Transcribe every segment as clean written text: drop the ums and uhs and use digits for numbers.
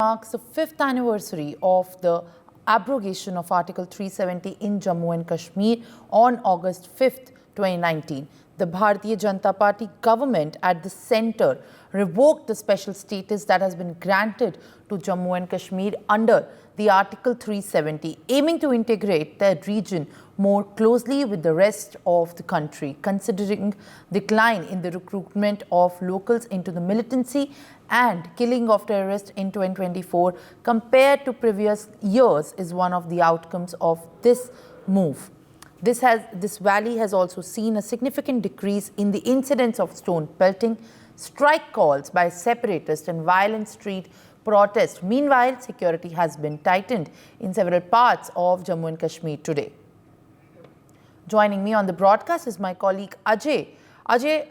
marks the fifth anniversary of the abrogation of Article 370 in Jammu and Kashmir on August 5th, 2019. The Bharatiya Janata Party government at the centre revoked the special status that has been granted to Jammu and Kashmir under the Article 370, aiming to integrate the region more closely with the rest of the country, considering decline in the recruitment of locals into the militancy and killing of terrorists in 2024 compared to previous years is one of the outcomes of this move. This valley has also seen a significant decrease in the incidence of stone pelting, strike calls by separatists and violent street protests. Meanwhile, security has been tightened in several parts of Jammu and Kashmir today. Joining me on the broadcast is my colleague Ajay. Ajay,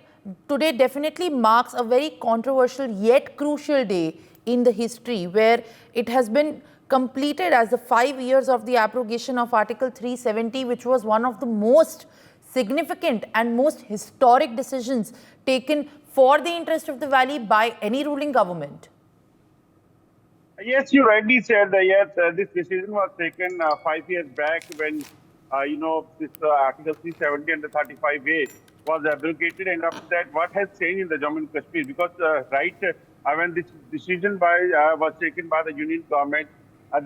today definitely marks a very controversial yet crucial day in the history where it has been completed as the 5 years of the abrogation of Article 370, which was one of the most significant and most historic decisions taken for the interest of the valley by any ruling government. Yes, you rightly said that yes, this decision was taken 5 years back when, this Article 370 and the 35A was abrogated. And after that, what has changed in the Jammu and Kashmir? Because when this decision was taken by the union government,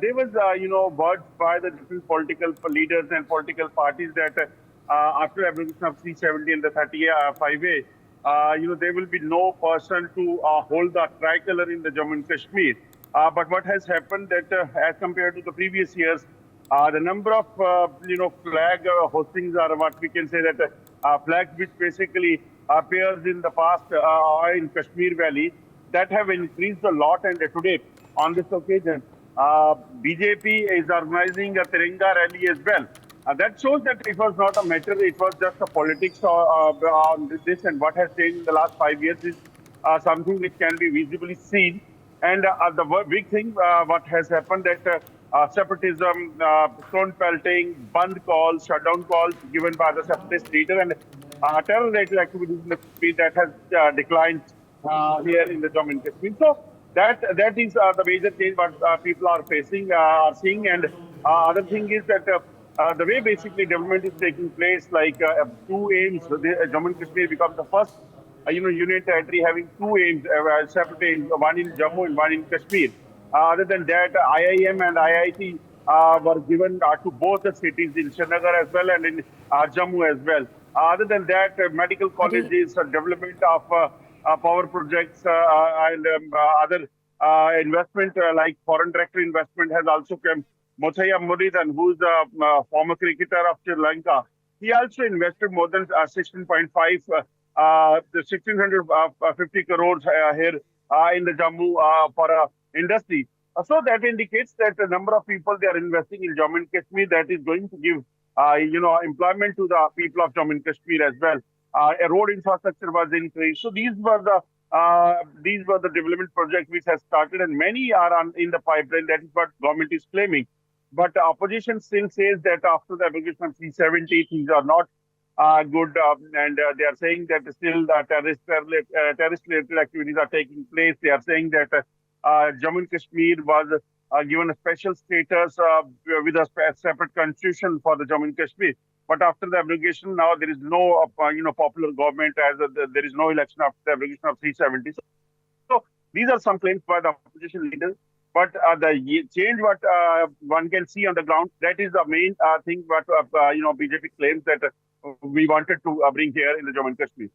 there was, words by the different political leaders and political parties that after abrogation of 370 and the 35A, there will be no person to hold the tricolor in the Jammu and Kashmir. But what has happened that as compared to the previous years, the number of flag hostings are what we can say that flags which basically appears in the past in Kashmir Valley that have increased a lot. And today on this occasion, BJP is organizing a Tiranga rally as well. That shows that it was not a matter; it was just a politics on this. And what has changed in the last 5 years is something which can be visibly seen. And the big thing, what has happened that separatism, stone pelting, band calls, shutdown calls given by the separatist leader and terror-related activities in the Kashmir that has declined here in the Jammu and Kashmir. So that is the major change what people are facing, are seeing. And other thing is that the way basically development is taking place, like two aims, Jammu and Kashmir becomes the first union territory having two aims, separate aims, one in Jammu and one in Kashmir. Other than that, IIM and IIT were given to both the cities in Srinagar as well and in Jammu as well. Other than that, medical colleges, development of power projects and other investment like foreign direct investment has also come. Muthiah Murugan, who's a former cricketer of Sri Lanka, he also invested more than 16.5 the 1,650 crores here in the Jammu for industry. So that indicates that the number of people they are investing in Jammu and Kashmir that is going to give, employment to the people of Jammu and Kashmir as well. A road infrastructure was increased. So these were the development projects which has started, and many are in the pipeline. That is what government is claiming. But opposition still says that after the abrogation of 370, things are not good, and they are saying that still the terrorist-related activities are taking place. They are saying that Jammu and Kashmir was given a special status with a separate constitution for the Jammu and Kashmir. But after the abrogation, now there is no popular government as there is no election after the abrogation of 370. So these are some claims by the opposition leaders. But the change what one can see on the ground, that is the main thing what BJP claims that we wanted to bring here in the Jammu and Kashmir.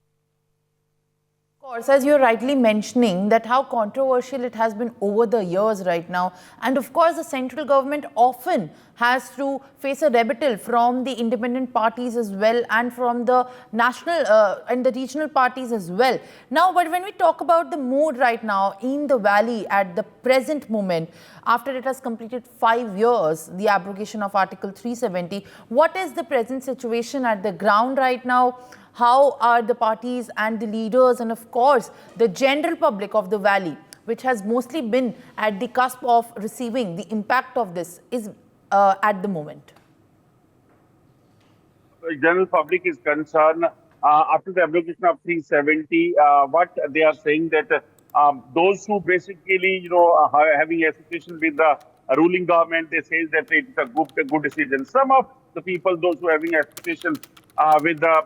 Of course, as you're rightly mentioning that how controversial it has been over the years right now. And of course, the central government often has to face a rebuttal from the independent parties as well and from the national and the regional parties as well. Now, but when we talk about the mood right now in the valley at the present moment, after it has completed 5 years, the abrogation of Article 370, what is the present situation at the ground right now? How are the parties and the leaders and of course the general public of the valley, which has mostly been at the cusp of receiving the impact of this is at the moment? The general public is concerned after the abrogation of 370, what they are saying that those who basically, having association with the ruling government, they say that it's a good decision. Some of the people, those who are having association with the,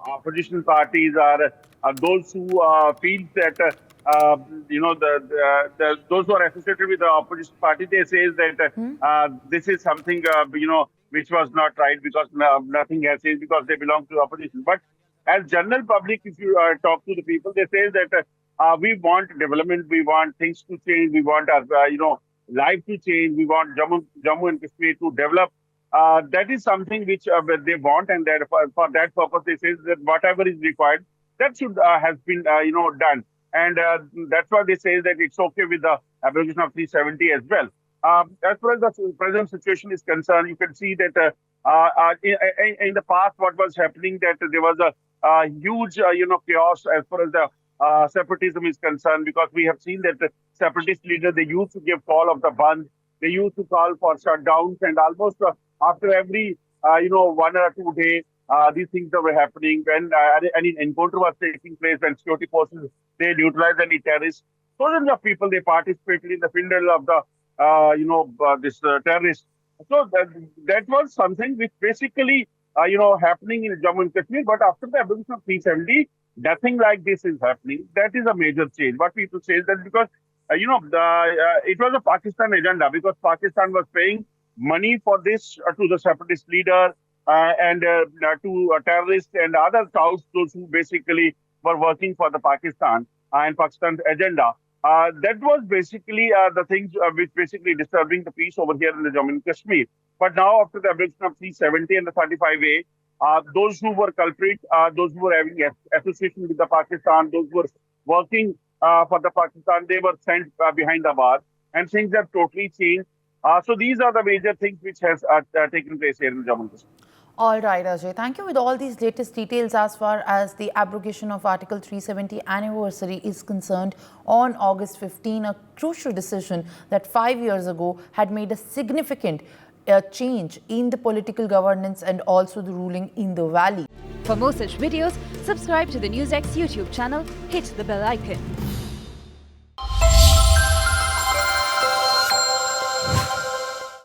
opposition parties are those who feel that, those who are associated with the opposition party, they say that this is something, which was not right because nothing has changed because they belong to opposition. But as general public, if you talk to the people, they say that we want development, we want things to change, we want our, life to change, we want Jammu and Kashmir to develop. That is something which they want, and that for that purpose, they say that whatever is required, that should has been, done. And that's why they say that it's okay with the abrogation of 370 as well. As far as the present situation is concerned, you can see that in the past, what was happening, that there was a huge, chaos as far as the separatism is concerned, because we have seen that the separatist leaders, they used to give call of the Bandh, they used to call for shutdowns, and almost after every, 1 or 2 days, these things that were happening, when any encounter was taking place, when security forces, they neutralized any terrorists. Thousands of people, they participated in the funeral of the, this terrorist. So that was something which basically, happening in Jammu and Kashmir. But after the abolition of 370, nothing like this is happening. That is a major change. What people say is that because, it was a Pakistan agenda, because Pakistan was paying money for this to the separatist leader and to terrorists and other touts, those who basically were working for the Pakistan and Pakistan's agenda. That was basically the things which basically disturbing the peace over here in the Jammu and Kashmir. But now, after the abolition of 370 and the 35A, those who were culprits, those who were having association with the Pakistan, those who were working for the Pakistan, they were sent behind the bar, and things have totally changed. So these are the major things which has taken place here in Jammu and Kashmir. All right, Ajay. Thank you with all these latest details as far as the abrogation of Article 370 anniversary is concerned. On August 15, a crucial decision that 5 years ago had made a significant change in the political governance and also the ruling in the valley. For more such videos, subscribe to the NewsX YouTube channel, hit the bell icon.